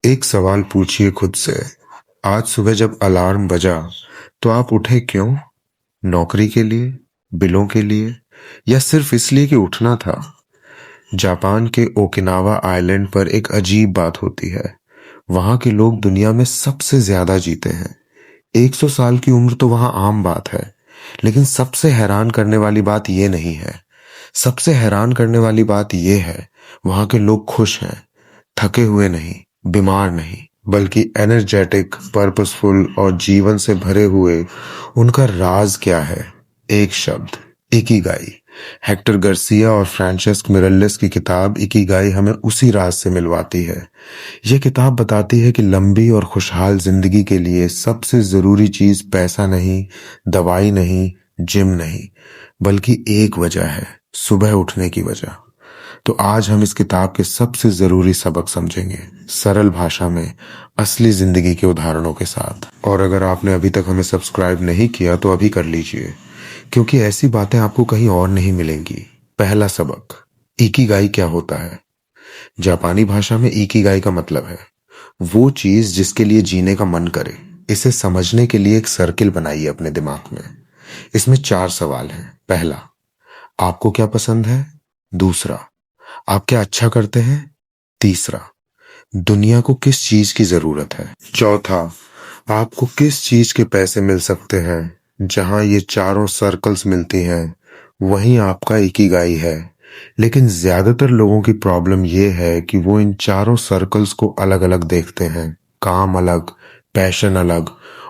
एक सवाल पूछिए खुद से। आज सुबह जब अलार्म बजा तो आप उठे क्यों? नौकरी के लिए, बिलों के लिए, या सिर्फ इसलिए कि उठना था? जापान के ओकिनावा आइलैंड पर एक अजीब बात होती है। वहां के लोग दुनिया में सबसे ज्यादा जीते हैं। 100 साल की उम्र तो वहां आम बात है। लेकिन सबसे हैरान करने वाली बात यह नहीं है। सबसे हैरान करने वाली बात यह है, वहां के लोग खुश हैं। थके हुए नहीं, बीमार नहीं, बल्कि एनर्जेटिक, पर्पसफुल और जीवन से भरे हुए। उनका राज क्या है? एक शब्द, इकिगाई। हेक्टर गार्सिया और फ्रांसेस्क मिरेल्लिस की किताब इकिगाई हमें उसी राज से मिलवाती है। यह किताब बताती है कि लंबी और खुशहाल जिंदगी के लिए सबसे जरूरी चीज पैसा नहीं, दवाई नहीं, जिम नहीं, बल्कि एक वजह है, सुबह उठने की वजह। तो आज हम इस किताब के सबसे जरूरी सबक समझेंगे, सरल भाषा में, असली जिंदगी के उदाहरणों के साथ। और अगर आपने अभी तक हमें सब्सक्राइब नहीं किया तो अभी कर लीजिए, क्योंकि ऐसी बातें आपको कहीं और नहीं मिलेंगी। पहला सबक, इकिगाई क्या होता है? जापानी भाषा में इकिगाई का मतलब है वो चीज जिसके लिए जीने का मन करे। इसे समझने के लिए एक सर्किल बनाइए अपने दिमाग में। इसमें 4 सवाल हैं। पहला, आपको क्या पसंद है? दूसरा, आप क्या अच्छा करते हैं? तीसरा, दुनिया को किस चीज की जरूरत है? चौथा, आपको किस चीज के पैसे मिल सकते हैं? जहां ये चारों सर्कल्स मिलती हैं वहीं आपका इकिगाई है। लेकिन ज्यादातर लोगों की प्रॉब्लम ये है कि वो इन चारों सर्कल्स को अलग अलग देखते हैं। काम अलग, पैशन अलग,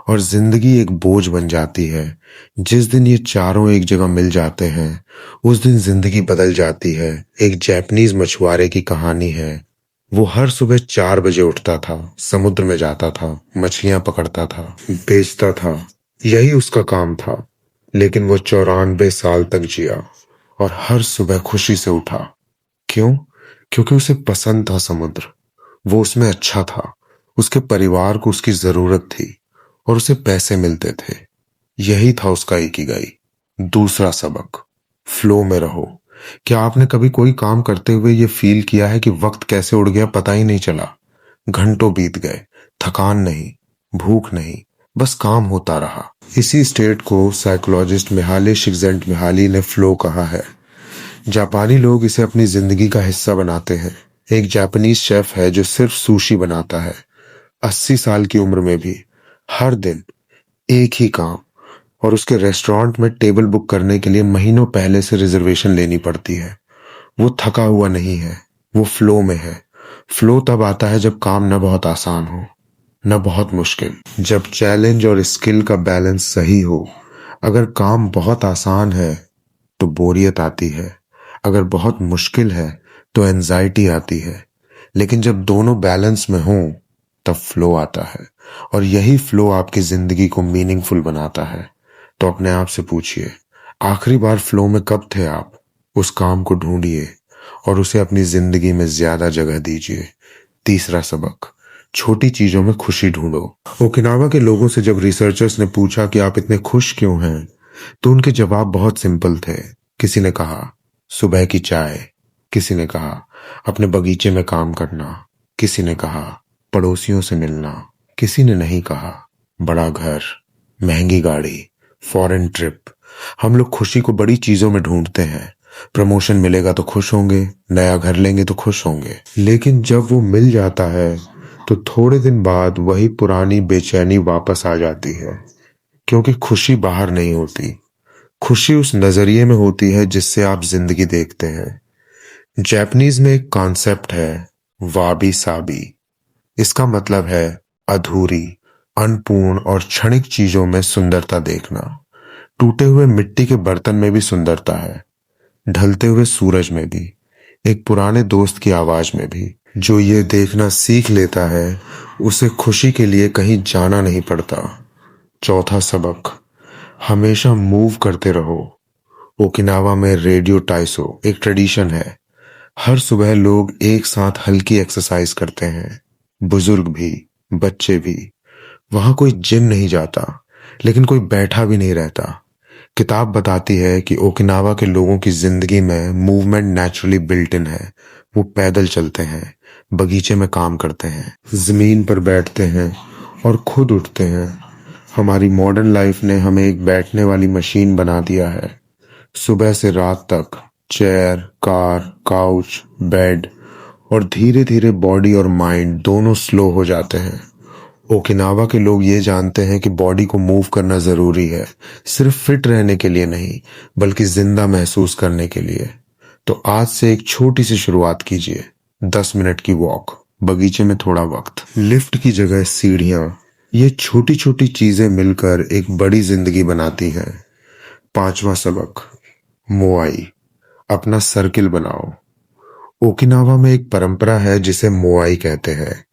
और जिंदगी एक बोझ बन जाती है। जिस दिन ये चारों एक जगह मिल जाते हैं उस दिन जिंदगी बदल जाती है। एक जापानीज मछुआरे की कहानी है। वो हर सुबह 4 बजे उठता था, समुद्र में जाता था, मछलियां पकड़ता था, बेचता था। यही उसका काम था। लेकिन वो 94 साल तक जिया और हर सुबह खुशी से उठा। क्यों? क्योंकि उसे पसंद था समुद्र। वो उसमें अच्छा था। उसके परिवार को उसकी जरूरत थी और उसे पैसे मिलते थे। यही था उसका इकिगाई। दूसरा सबक, फ्लो में रहो। क्या आपने कभी कोई काम करते हुए ये फील किया है कि वक्त कैसे उड़ गया पता ही नहीं चला? घंटों बीत गए, थकान नहीं, भूख नहीं, बस काम होता रहा। इसी स्टेट को साइकोलॉजिस्ट मिहाली सिक्जेंटमिहाली ने फ्लो कहा है। जापानी लोग इसे अपनी जिंदगी का हिस्सा बनाते हैं। एक जापानीज शेफ है जो सिर्फ सुशी बनाता है। 80 साल की उम्र में भी हर दिन एक ही काम, और उसके रेस्टोरेंट में टेबल बुक करने के लिए महीनों पहले से रिजर्वेशन लेनी पड़ती है। वो थका हुआ नहीं है, वो फ्लो में है। फ्लो तब आता है जब काम न बहुत आसान हो, न बहुत मुश्किल, जब चैलेंज और स्किल का बैलेंस सही हो। अगर काम बहुत आसान है तो बोरियत आती है, अगर बहुत मुश्किल है तो एंजाइटी आती है। लेकिन जब दोनों बैलेंस में हो तब फ्लो आता है, और यही फ्लो आपकी जिंदगी को मीनिंगफुल बनाता है। तो अपने आप से पूछिए, आखिरी बार फ्लो में कब थे आप? उस काम को ढूंढिए और उसे अपनी जिंदगी में ज्यादा जगह दीजिए। तीसरा सबक, छोटी चीजों में खुशी ढूंढो। ओकिनावा के लोगों से जब रिसर्चर्स ने पूछा कि आप इतने खुश क्यों हैं, तो उनके जवाब बहुत सिंपल थे। किसी ने कहा सुबह की चाय, किसी ने कहा अपने बगीचे में काम करना, किसी ने कहा पड़ोसियों से मिलना, किसी ने नहीं कहा बड़ा घर, महंगी गाड़ी, फॉरेन ट्रिप। हम लोग खुशी को बड़ी चीजों में ढूंढते हैं। प्रमोशन मिलेगा तो खुश होंगे, नया घर लेंगे तो खुश होंगे। लेकिन जब वो मिल जाता है तो थोड़े दिन बाद वही पुरानी बेचैनी वापस आ जाती है। क्योंकि खुशी बाहर नहीं होती, खुशी उस नजरिए में होती है जिससे आप जिंदगी देखते हैं। जापानीज में एक कॉन्सेप्ट है, वाबी साबी। इसका मतलब है अधूरी, अनपूर्ण और क्षणिक चीजों में सुंदरता देखना। टूटे हुए मिट्टी के बर्तन में भी सुंदरता है, ढलते हुए सूरज में भी, एक पुराने दोस्त की आवाज में भी। जो ये देखना सीख लेता है उसे खुशी के लिए कहीं जाना नहीं पड़ता। चौथा सबक, हमेशा मूव करते रहो। ओकिनावा में रेडियो टाइसो एक ट्रेडिशन है। हर सुबह लोग एक साथ हल्की एक्सरसाइज करते हैं, बुजुर्ग भी, बच्चे भी। वहां कोई जिम नहीं जाता, लेकिन कोई बैठा भी नहीं रहता। किताब बताती है कि ओकिनावा के लोगों की जिंदगी में मूवमेंट नेचुरली बिल्ट इन है। वो पैदल चलते हैं, बगीचे में काम करते हैं, जमीन पर बैठते हैं और खुद उठते हैं। हमारी मॉडर्न लाइफ ने हमें एक बैठने वाली मशीन बना दिया है। सुबह से रात तक चेयर, कार, काउच, बेड, और धीरे धीरे बॉडी और माइंड दोनों स्लो हो जाते हैं। ओकिनावा के लोग ये जानते हैं कि बॉडी को मूव करना जरूरी है, सिर्फ फिट रहने के लिए नहीं, बल्कि जिंदा महसूस करने के लिए। तो आज से एक छोटी सी शुरुआत कीजिए। 10 मिनट की वॉक, बगीचे में थोड़ा वक्त, लिफ्ट की जगह सीढ़ियां। ये छोटी छोटी चीजें मिलकर एक बड़ी जिंदगी बनाती हैं। 5वां सबक, मोआई, अपना सर्किल बनाओ। ओकिनावा में एक परंपरा है जिसे मोआई कहते हैं।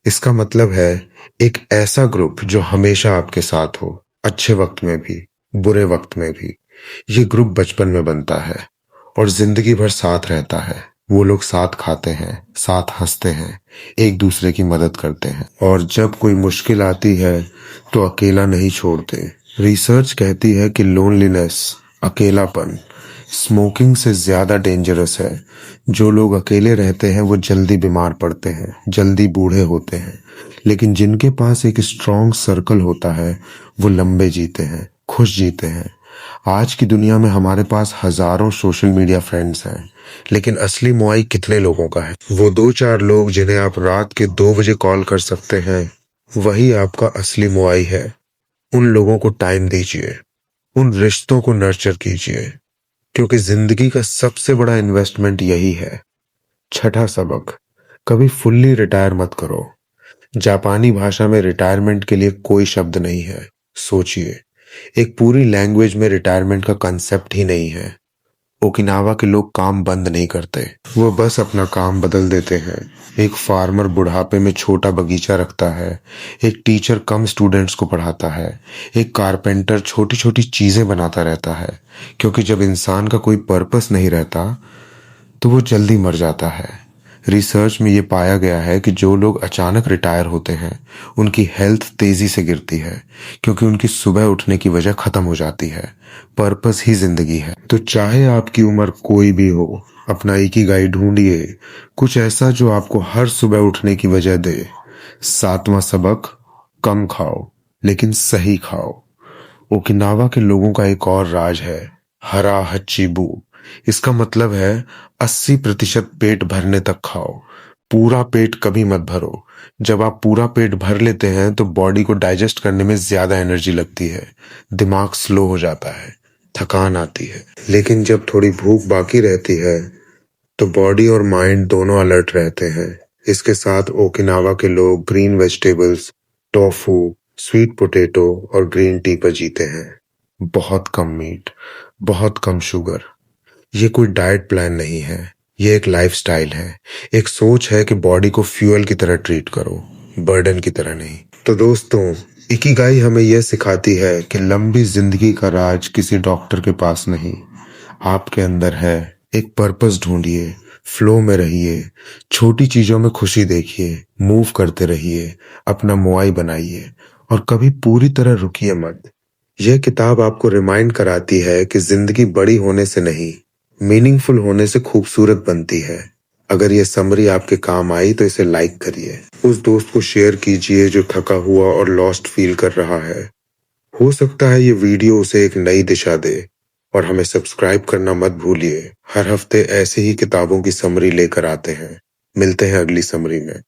इसका मतलब है एक ऐसा ग्रुप जो हमेशा आपके साथ हो, अच्छे वक्त में भी, बुरे वक्त में भी। ये ग्रुप बचपन में बनता है और जिंदगी भर साथ रहता है। वो लोग साथ खाते हैं, साथ हंसते हैं, एक दूसरे की मदद करते हैं, और जब कोई मुश्किल आती है तो अकेला नहीं छोड़ते। रिसर्च कहती है कि लोनलीनेस, अकेलापन, स्मोकिंग से ज्यादा डेंजरस है। जो लोग अकेले रहते हैं वो जल्दी बीमार पड़ते हैं, जल्दी बूढ़े होते हैं। लेकिन जिनके पास एक स्ट्रॉन्ग सर्कल होता है वो लंबे जीते हैं, खुश जीते हैं। आज की दुनिया में हमारे पास हजारों सोशल मीडिया फ्रेंड्स हैं, लेकिन असली मुआई कितने लोगों का है? वो 2-4 लोग जिन्हें आप रात के 2 बजे कॉल कर सकते हैं, वही आपका असली मुआई है। उन लोगों को टाइम दीजिए, उन रिश्तों को नर्चर कीजिए, क्योंकि जिंदगी का सबसे बड़ा इन्वेस्टमेंट यही है। 6ठा सबक, कभी फुल्ली रिटायर मत करो। जापानी भाषा में रिटायरमेंट के लिए कोई शब्द नहीं है। सोचिए, एक पूरी लैंग्वेज में रिटायरमेंट का कंसेप्ट ही नहीं है। ओकिनावा के लोग काम बंद नहीं करते, वो बस अपना काम बदल देते हैं। एक फार्मर बुढ़ापे में छोटा बगीचा रखता है, एक टीचर कम स्टूडेंट्स को पढ़ाता है, एक कारपेंटर छोटी छोटी चीजें बनाता रहता है। क्योंकि जब इंसान का कोई पर्पस नहीं रहता तो वो जल्दी मर जाता है। रिसर्च में ये पाया गया है कि जो लोग अचानक रिटायर होते हैं उनकी हेल्थ तेजी से गिरती है, क्योंकि उनकी सुबह उठने की वजह खत्म हो जाती है। पर्पस ही जिंदगी है। तो चाहे आपकी उम्र कोई भी हो, अपना इकिगाई ढूंढिए, कुछ ऐसा जो आपको हर सुबह उठने की वजह दे। 7वां सबक, कम खाओ लेकिन सही खाओ। ओकिनावा के लोगों का एक और राज है, हरा हच्चीबू। इसका मतलब है 80% पेट भरने तक खाओ, पूरा पेट कभी मत भरो। जब आप पूरा पेट भर लेते हैं तो बॉडी को डाइजेस्ट करने में ज्यादा एनर्जी लगती है, दिमाग स्लो हो जाता है, थकान आती है। लेकिन जब थोड़ी भूख बाकी रहती है तो बॉडी और माइंड दोनों अलर्ट रहते हैं। इसके साथ ओकिनावा के लोग green vegetables, tofu, sweet potato और ग्रीन टी पर जीते हैं। बहुत कम मीट, बहुत कम शुगर। ये कोई डाइट प्लान नहीं है, ये एक लाइफस्टाइल है। एक सोच है कि बॉडी को फ्यूल की तरह ट्रीट करो, बर्डन की तरह नहीं। तो दोस्तों, इकिगाई हमें यह सिखाती है कि लंबी जिंदगी का राज किसी डॉक्टर के पास नहीं, आपके अंदर है। एक पर्पस ढूंढिए, फ्लो में रहिए, छोटी चीजों में खुशी देखिए, मूव करते रहिए, अपना मुआई बनाइए, और कभी पूरी तरह रुकिए मत। यह किताब आपको रिमाइंड कराती है कि जिंदगी बड़ी होने से नहीं, मीनिंगफुल होने से खूबसूरत बनती है। अगर ये समरी आपके काम आई तो इसे लाइक करिए, उस दोस्त को शेयर कीजिए जो थका हुआ और लॉस्ट फील कर रहा है। हो सकता है ये वीडियो उसे एक नई दिशा दे। और हमें सब्सक्राइब करना मत भूलिए, हर हफ्ते ऐसे ही किताबों की समरी लेकर आते हैं। मिलते हैं अगली समरी में।